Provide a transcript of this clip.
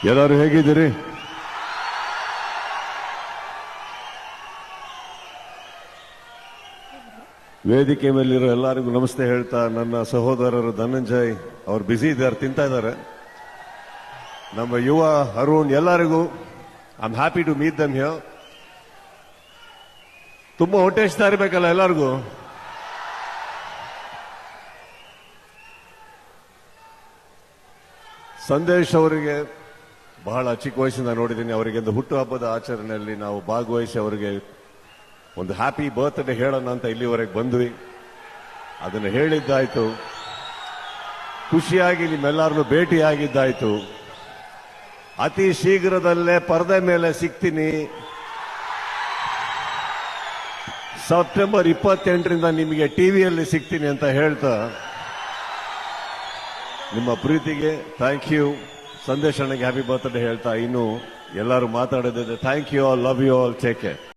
ಎಲ್ಲರೂ ಹೇಗಿದ್ದೀರಿ? ವೇದಿಕೆ ಮೇಲಿರೋ ಎಲ್ಲರಿಗೂ ನಮಸ್ತೆ ಹೇಳ್ತಾ, ನನ್ನ ಸಹೋದರರು ಧನಂಜಯ್ ಅವ್ರು ಬ್ಯುಸಿ ಇದ್ದಾರೆ, ತಿಂತಾ ಇದ್ದಾರೆ. ನಮ್ಮ ಯುವ ಅರುಣ್ ಎಲ್ಲರಿಗೂ I am happy to meet them here. ತುಂಬಾ ಹೊಟ್ಟೆ ಹಸಿತಾ ಇರಬೇಕಲ್ಲ ಎಲ್ಲರಿಗೂ. ಸಂದೇಶ್ ಅವರಿಗೆ ಬಹಳ ಚಿಕ್ಕ ವಯಸ್ಸಿಂದ ನೋಡಿದ್ದೀನಿ. ಅವರಿಗೆ ಒಂದು ಹುಟ್ಟುಹಬ್ಬದ ಆಚರಣೆಯಲ್ಲಿ ನಾವು ಭಾಗವಹಿಸಿ ಅವರಿಗೆ ಒಂದು ಹ್ಯಾಪಿ ಬರ್ತ್ಡೇ ಹೇಳೋಣ ಅಂತ ಇಲ್ಲಿವರೆಗೆ ಬಂದ್ವಿ. ಅದನ್ನು ಹೇಳಿದ್ದಾಯ್ತು, ಖುಷಿಯಾಗಿ ನಿಮ್ಮೆಲ್ಲರನ್ನು ಭೇಟಿಯಾಗಿದ್ದಾಯ್ತು. ಅತಿ ಶೀಘ್ರದಲ್ಲೇ ಪರದೆ ಮೇಲೆ ಸಿಗ್ತೀನಿ. ಸೆಪ್ಟೆಂಬರ್ 28ರಿಂದ ನಿಮಗೆ ಟಿವಿಯಲ್ಲಿ ಸಿಗ್ತೀನಿ ಅಂತ ಹೇಳ್ತಾ, ನಿಮ್ಮ ಪ್ರೀತಿಗೆ ಥ್ಯಾಂಕ್ ಯು. ಸಂದೇಶ್ ಅಣ್ಣಗೆ ಹ್ಯಾಪಿ ಬರ್ತ್ಡೇ ಹೇಳ್ತಾ ಇನ್ನು ಎಲ್ಲರೂ ಮಾತಾಡೋದಿದೆ. Thank you all, love you all, take care.